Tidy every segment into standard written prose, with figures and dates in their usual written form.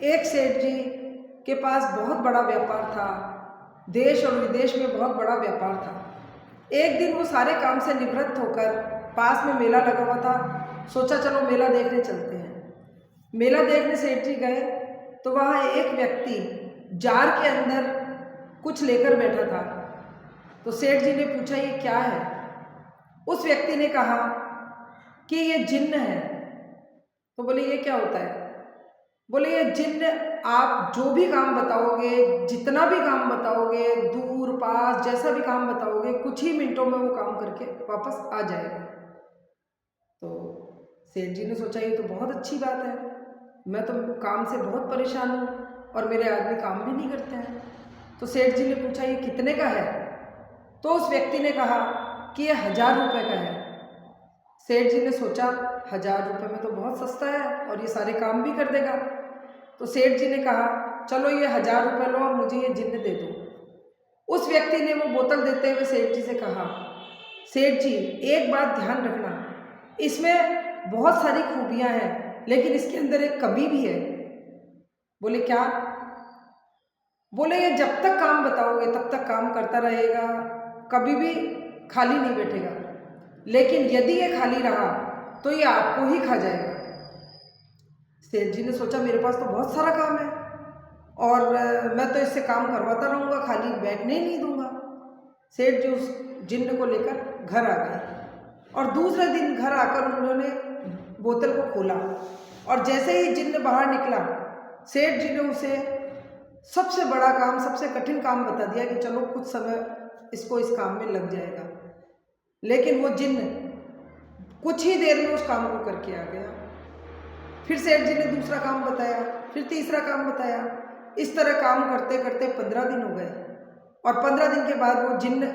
एक सेठ जी के पास बहुत बड़ा व्यापार था। देश और विदेश में बहुत बड़ा व्यापार था। एक दिन वो सारे काम से निवृत्त होकर पास में मेला लगा हुआ था। सोचा चलो मेला देखने चलते हैं। मेला देखने सेठ जी गए तो वहाँ एक व्यक्ति जार के अंदर कुछ लेकर बैठा था। तो सेठ जी ने पूछा ये क्या है? उस व्यक्ति ने कहा कि ये जिन्न है। तो बोले ये क्या होता है? बोले ये जिन्न, आप जो भी काम बताओगे, जितना भी काम बताओगे, दूर पास जैसा भी काम बताओगे, कुछ ही मिनटों में वो काम करके वापस आ जाएगा। तो सेठ जी ने सोचा ये तो बहुत अच्छी बात है, मैं तो काम से बहुत परेशान हूँ और मेरे आदमी काम भी नहीं करते हैं। तो सेठ जी ने पूछा ये कितने का है? तो उस व्यक्ति ने कहा कि ये 1000 रुपये का है। सेठ जी ने सोचा 1000 रुपये में तो बहुत सस्ता है और ये सारे काम भी कर देगा। तो सेठ जी ने कहा चलो ये 1000 रुपये लो और मुझे ये जिन्न दे दो। उस व्यक्ति ने वो बोतल देते हुए सेठ जी से कहा सेठ जी एक बात ध्यान रखना, इसमें बहुत सारी खूबियाँ हैं लेकिन इसके अंदर एक कमी भी है। बोले क्या? बोले ये जब तक काम बताओगे तब तक काम करता रहेगा, कभी भी खाली नहीं बैठेगा, लेकिन यदि ये खाली रहा तो ये आपको ही खा जाएगा। सेठ जी ने सोचा मेरे पास तो बहुत सारा काम है और मैं तो इससे काम करवाता रहूँगा, खाली बैठने ही नहीं दूंगा। सेठ जी उस जिन्न को लेकर घर आ गए और दूसरे दिन घर आकर उन्होंने बोतल को खोला और जैसे ही जिन्न बाहर निकला सेठ जी ने उसे सबसे बड़ा काम, सबसे कठिन काम बता दिया कि चलो कुछ समय इसको इस काम में लग जाएगा। लेकिन वो जिन्न कुछ ही देर में उस काम को करके आ गया। फिर सेठ जी ने दूसरा काम बताया, फिर तीसरा काम बताया। इस तरह काम करते करते 15 दिन हो गए और 15 दिन के बाद वो जिन्न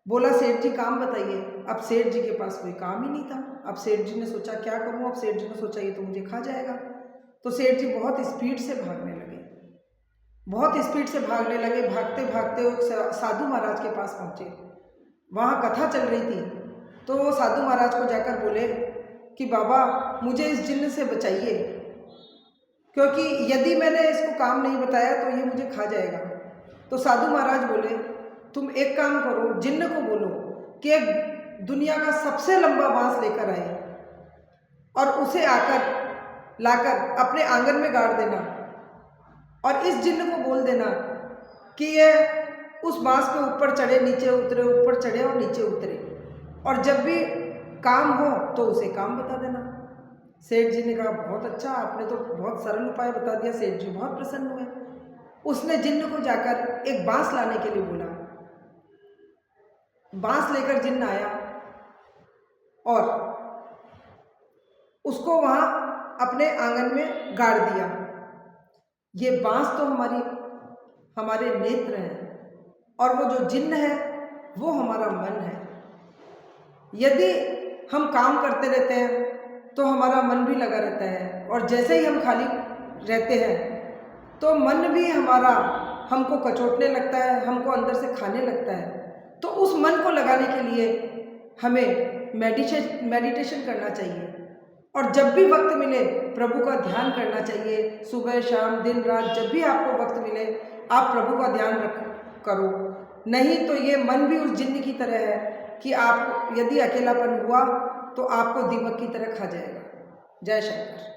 बोला सेठ जी काम बताइए। अब सेठ जी के पास कोई काम ही नहीं था। अब सेठ जी ने सोचा क्या करूं? अब सेठ जी ने सोचा ये तो मुझे खा जाएगा। तो सेठ जी बहुत स्पीड से भागने लगे, बहुत स्पीड से भागने लगे। भागते भागते वो साधु महाराज के पास पहुँचे। वहाँ कथा चल रही थी तो वो साधु महाराज को जाकर बोले कि बाबा मुझे इस जिन्न से बचाइए, क्योंकि यदि मैंने इसको काम नहीं बताया तो ये मुझे खा जाएगा। तो साधु महाराज बोले तुम एक काम करो, जिन्न को बोलो कि एक दुनिया का सबसे लंबा बांस लेकर आए और उसे लाकर अपने आंगन में गाड़ देना और इस जिन्न को बोल देना कि ये उस बांस पे ऊपर चढ़े नीचे उतरे, ऊपर चढ़े और नीचे उतरे, और जब भी काम हो तो उसे काम बता देना। सेठ जी ने कहा बहुत अच्छा, आपने तो बहुत सरल उपाय बता दिया। सेठ जी बहुत प्रसन्न हुए। उसने जिन्न को जाकर एक बांस लाने के लिए बोला। बांस लेकर जिन्न आया और उसको वहाँ अपने आंगन में गाड़ दिया। ये बांस तो हमारे नेत्र हैं और वो जो जिन्न है वो हमारा मन है। यदि हम काम करते रहते हैं तो हमारा मन भी लगा रहता है और जैसे ही हम खाली रहते हैं तो मन भी हमारा हमको कचोटने लगता है, हमको अंदर से खाने लगता है। तो उस मन को लगाने के लिए हमें मेडिटेशन करना चाहिए और जब भी वक्त मिले प्रभु का ध्यान करना चाहिए। सुबह शाम दिन रात जब भी आपको वक्त मिले आप प्रभु का ध्यान करो, नहीं तो ये मन भी उस जिन्न की तरह है कि आप यदि अकेलापन हुआ तो आपको दीमक की तरह खा जाएगा। जय शंकर।